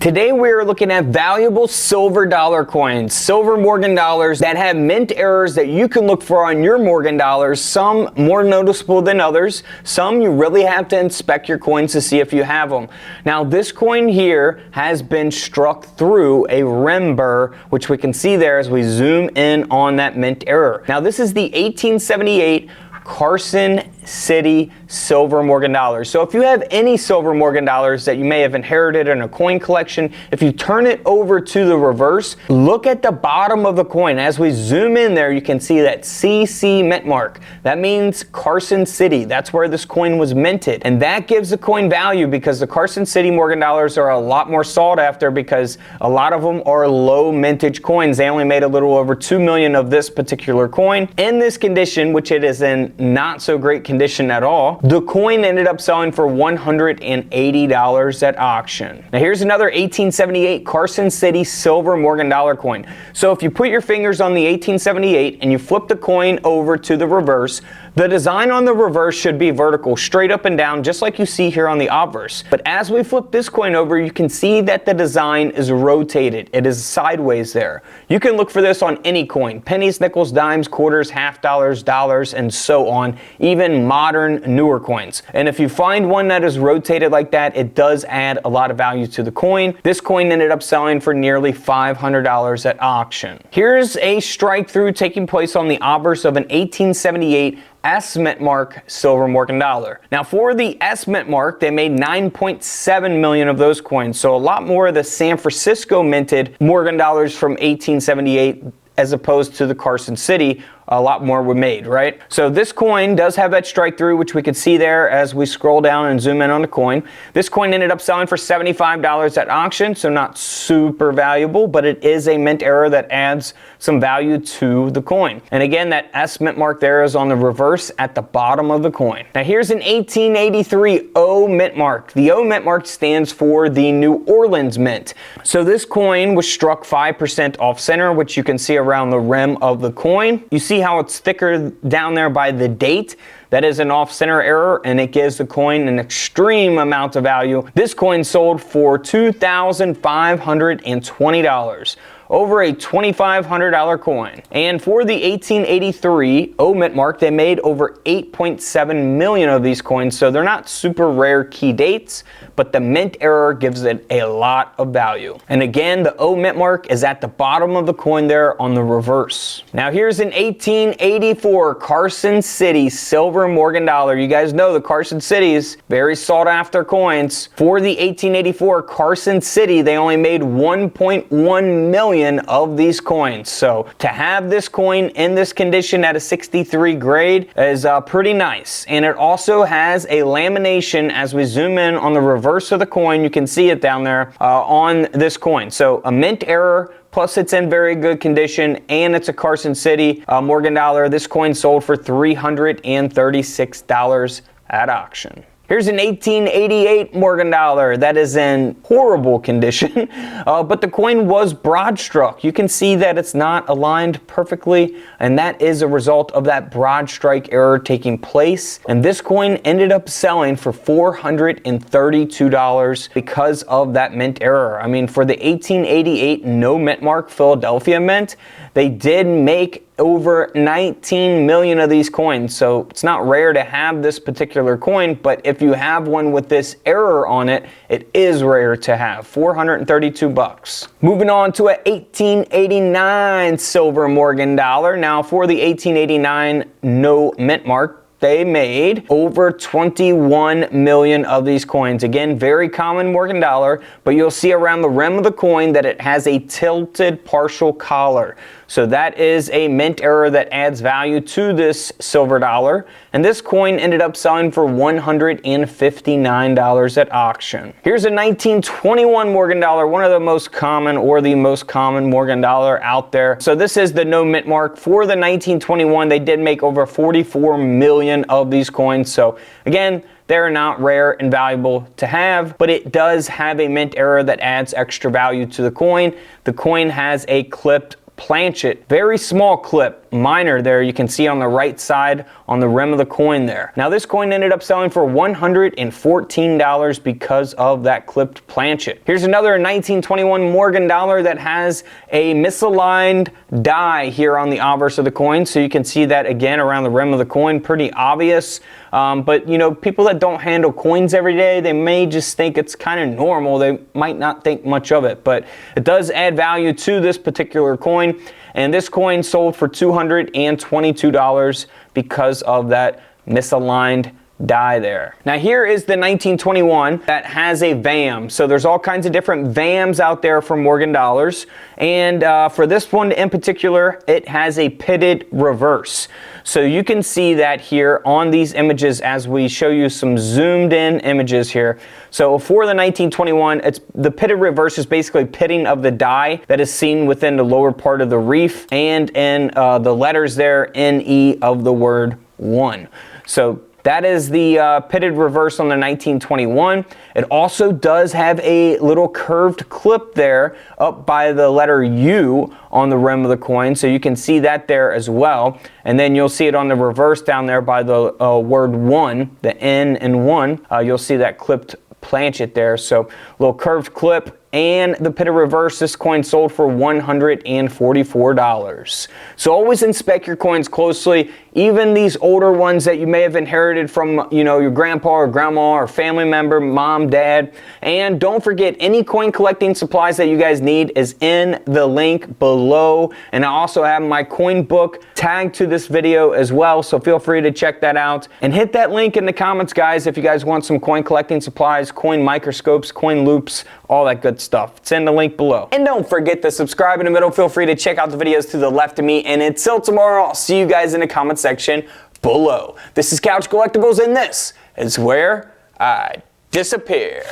Today we are looking at valuable silver dollar coins, silver Morgan dollars that have mint errors that you can look for on your Morgan dollars, some more noticeable than others, some you really have to inspect your coins to see if you have them. Now this coin here has been struck through a rim burr, which we can see there as we zoom in on that mint error. Now this is the 1878 Carson City silver Morgan dollars. So if you have any silver Morgan dollars that you may have inherited in a coin collection, if you turn it over to the reverse, look at the bottom of the coin. As we zoom in there, you can see that CC mint mark. That means Carson City. That's where this coin was minted. And that gives the coin value because the Carson City Morgan dollars are a lot more sought after because a lot of them are low mintage coins. They only made a little over 2 million of this particular coin. In this condition, which it is in not so great condition at all, the coin ended up selling for $180 at auction. Now here's another 1878 Carson City silver Morgan dollar coin. So if you put your fingers on the 1878 and you flip the coin over to the reverse, the design on the reverse should be vertical, straight up and down, just like you see here on the obverse. But as we flip this coin over, you can see that the design is rotated. It is sideways there. You can look for this on any coin: pennies, nickels, dimes, quarters, half dollars, dollars, and so on, even modern, newer coins. And if you find one that is rotated like that, it does add a lot of value to the coin. This coin ended up selling for nearly $500 at auction. Here's a strike through taking place on the obverse of an 1878 S mint mark silver Morgan dollar. Now for the S mint mark, they made 9.7 million of those coins, so a lot more of the San Francisco minted Morgan dollars from 1878 as opposed to the Carson City. A lot more were made, right? So this coin does have that strike through, which we could see there as we scroll down and zoom in on the coin. This coin ended up selling for $75 at auction, so not super valuable, but it is a mint error that adds some value to the coin. And again, that S mint mark there is on the reverse at the bottom of the coin. Now here's an 1883 O mint mark. The O mint mark stands for the New Orleans Mint. So this coin was struck 5% off center, which you can see around the rim of the coin. You see how it's thicker down there by the date? That is an off-center error, and it gives the coin an extreme amount of value. This coin sold for $2,520. Over a $2,500 coin. And for the 1883 O mint mark, they made over 8.7 million of these coins, so they're not super rare key dates, but the mint error gives it a lot of value. And again, the O mint mark is at the bottom of the coin there on the reverse. Now here's an 1884 Carson City silver Morgan dollar. You guys know the Carson City's very sought after coins. For the 1884 Carson City, they only made 1.1 million of these coins. So to have this coin in this condition at a 63 grade is pretty nice. And it also has a lamination. As we zoom in on the reverse of the coin, you can see it down there on this coin. So a mint error, plus it's in very good condition, and it's a Carson City Morgan dollar. This coin sold for $336 at auction. Here's an 1888 Morgan dollar that is in horrible condition, but the coin was broad struck. You can see that it's not aligned perfectly, and that is a result of that broad strike error taking place. And this coin ended up selling for $432 because of that mint error. I mean, for the 1888 no mint mark Philadelphia mint, they did make over 19 million of these coins, so it's not rare to have this particular coin, but if you have one with this error on it, it is rare to have. $432. Moving on to a 1889 silver Morgan dollar. Now for the 1889 no mint mark, they made over 21 million of these coins. Again, very common Morgan dollar, but you'll see around the rim of the coin that it has a tilted partial collar. So that is a mint error that adds value to this silver dollar. And this coin ended up selling for $159 at auction. Here's a 1921 Morgan dollar, one of the most common or the most common Morgan dollar out there. So this is the no mint mark. For the 1921, they did make over 44 million of these coins. So again, they're not rare and valuable to have, but it does have a mint error that adds extra value to the coin. The coin has a clipped planchet, very small clip, miner there you can see on the right side on the rim of the coin there. Now this coin ended up selling for $114 because of that clipped planchet. Here's another 1921 Morgan dollar that has a misaligned die here on the obverse of the coin, so you can see that again around the rim of the coin, pretty obvious. But you know, people that don't handle coins every day, they may just think it's kind of normal. They might not think much of it, but it does add value to this particular coin. And this coin sold for $222 because of that misaligned die there. Now here is the 1921 that has a VAM. So there's all kinds of different VAMs out there for Morgan dollars, and for this one in particular, it has a pitted reverse. So you can see that here on these images as we show you some zoomed in images here. So for the 1921, it's the pitted reverse is basically pitting of the die that is seen within the lower part of the reef and in the letters there, NE of the word 1. So that is the pitted reverse on the 1921. It also does have a little curved clip there up by the letter U on the rim of the coin, so you can see that there as well. And then you'll see it on the reverse down there by the word 1, the N and 1. You'll see that clipped planchet there, so little curved clip. And the pitted reverse, this coin sold for $144. So always inspect your coins closely, even these older ones that you may have inherited from, you know, your grandpa or grandma or family member, mom, dad. And don't forget, any coin collecting supplies that you guys need is in the link below. And I also have my coin book tagged to this video as well, so feel free to check that out. And hit that link in the comments, guys, if you guys want some coin collecting supplies, coin microscopes, coin loops, all that good stuff. It's in the link below. And don't forget to subscribe in the middle. Feel free to check out the videos to the left of me. And until tomorrow, I'll see you guys in the comment section below. This is Couch Collectibles, and this is where I disappear.